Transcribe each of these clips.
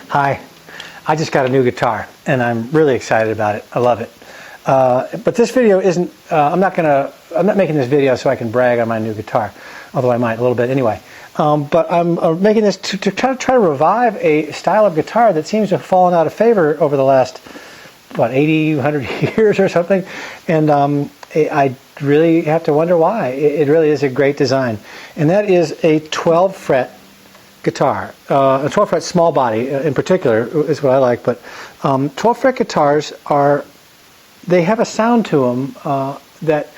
Hi, I just got a new guitar and I'm really excited about it. I love it. But this video isn't, I'm not making this video so I can brag on my new guitar, although I might a little bit anyway. But I'm making this to try to revive a style of guitar that seems to have fallen out of favor over the last, 80, 100 years or something. And I really have to wonder why. It really is a great design. And that is a 12 fret guitar. A 12 fret small body in particular is what I like, but 12 fret guitars they have a sound to them that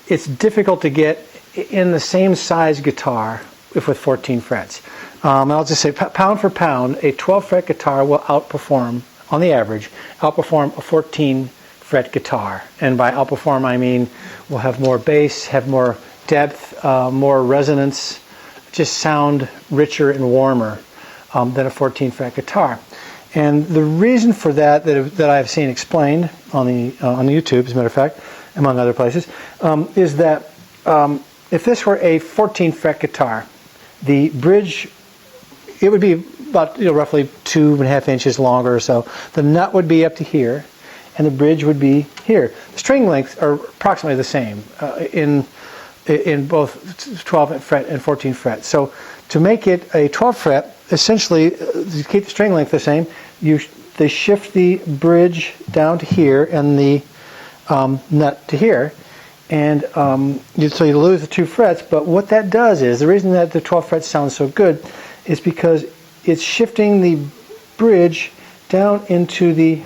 it's difficult to get in the same size guitar if with 14 frets. I'll just say pound for pound, a 12 fret guitar will outperform, on the average, outperform a 14 fret guitar. And by outperform I mean we'll have more bass, have more depth, more resonance, just sound richer and warmer than a 14 fret guitar. And the reason for that I've seen explained on the YouTube, as a matter of fact, among other places, is that if this were a 14 fret guitar, the bridge, it would be about roughly 2.5 inches longer or so. The nut would be up to here, and the bridge would be here. The string lengths are approximately the same in both 12 fret and 14 fret. So to make it a 12 fret, essentially, to keep the string length the same, they shift the bridge down to here and the nut to here, and so you lose the 2 frets. But what that does is, the reason that the 12 frets sound so good is because it's shifting the bridge down into the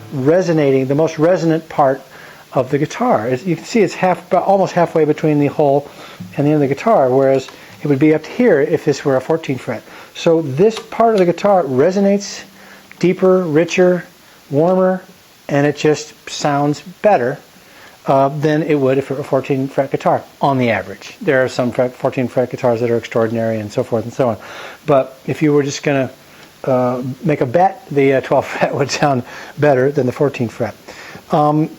most resonant part of the guitar. You can see it's almost halfway between the hole and the end of the guitar, whereas it would be up here if this were a 14 fret. So this part of the guitar resonates deeper, richer, warmer, and it just sounds better than it would if it were a 14 fret guitar, on the average. There are some 14 fret guitars that are extraordinary and so forth and so on. But if you were just going to make a bet, the 12 fret would sound better than the 14 fret.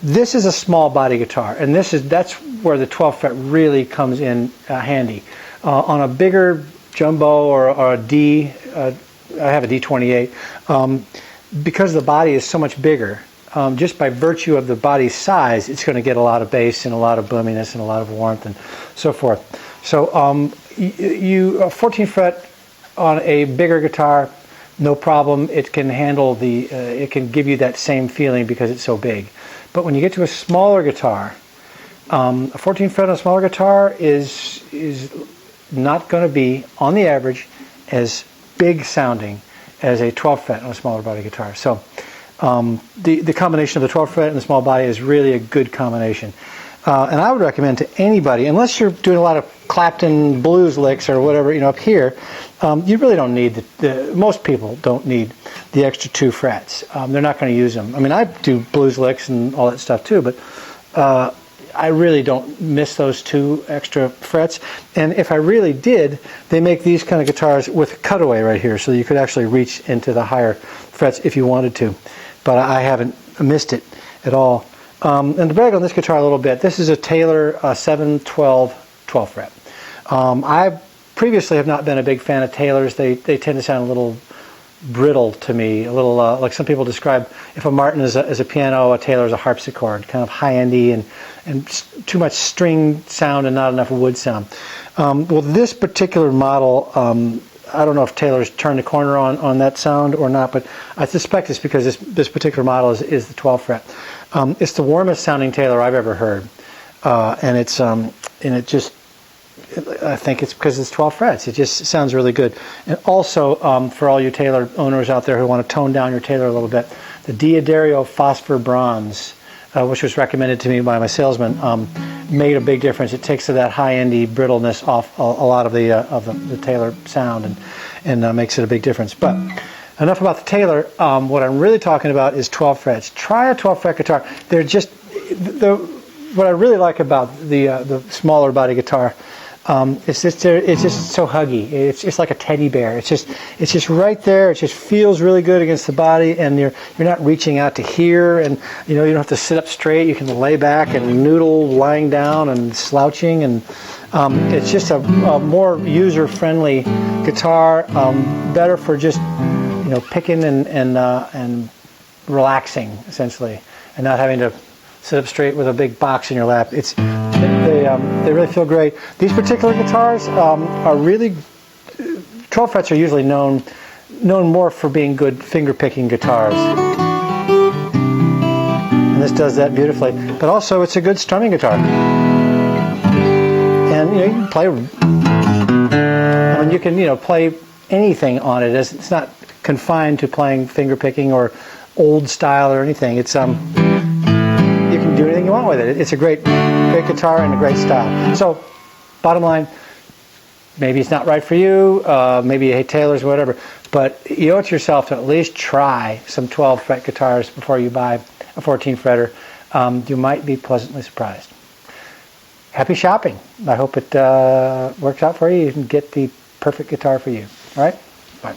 This is a small body guitar, and that's where the 12 fret really comes in handy. On a bigger jumbo or a D, I have a D28, because the body is so much bigger, just by virtue of the body's size, it's going to get a lot of bass and a lot of boominess and a lot of warmth and so forth. So a 14 fret on a bigger guitar, no problem. It can handle it can give you that same feeling because it's so big. But when you get to a smaller guitar, a 14 fret on a smaller guitar is not going to be, on the average, as big sounding as a 12 fret on a smaller body guitar. So the combination of the 12 fret and the small body is really a good combination. And I would recommend to anybody, unless you're doing a lot of Clapton blues licks or whatever, up here, you really don't need most people don't need the extra 2 frets. They're not going to use them. I mean, I do blues licks and all that stuff too, but I really don't miss those 2 extra frets. And if I really did, they make these kind of guitars with a cutaway right here, so you could actually reach into the higher frets if you wanted to. But I haven't missed it at all. And to brag on this guitar a little bit, this is a Taylor 712 12 fret. I previously have not been a big fan of Taylors. They tend to sound a little brittle to me, a little like some people describe if a Martin is a piano, a Taylor is a harpsichord, kind of high-endy and too much string sound and not enough wood sound. Well, this particular model, I don't know if Taylor's turned the corner on that sound or not, but I suspect it's because this particular model is the 12 fret. It's the warmest sounding Taylor I've ever heard, and it just, I think it's because it's 12 frets. It just sounds really good. And also, for all you Taylor owners out there who want to tone down your Taylor a little bit, the D'Addario Phosphor Bronze, which was recommended to me by my salesman, made a big difference. It takes that high-endy brittleness off a lot of the Taylor sound and makes it a big difference. But enough about the Taylor. What I'm really talking about is 12 frets. Try a 12 fret guitar. They're just what I really like about the smaller body guitar. It's just so huggy. It's like a teddy bear. It's just right there. It just feels really good against the body, and you're not reaching out to here, and you don't have to sit up straight. You can lay back and noodle lying down and slouching, and it's just a more user-friendly guitar. Better for just picking and relaxing essentially, and not having to sit up straight with a big box in your lap. They really feel great. These particular guitars are really 12 frets are usually known more for being good finger picking guitars. And this does that beautifully. But also it's a good strumming guitar. And you can play play anything on it. It's not confined to playing finger picking or old style or anything. It's you can do anything you want with it. It's a great guitar and a great style. So bottom line, maybe it's not right for you, maybe you hate Taylors or whatever, but you owe it to yourself to at least try some 12 fret guitars before you buy a 14 fretter. You might be pleasantly surprised. Happy shopping. I hope it works out for you. You can get the perfect guitar for you. All right? Bye.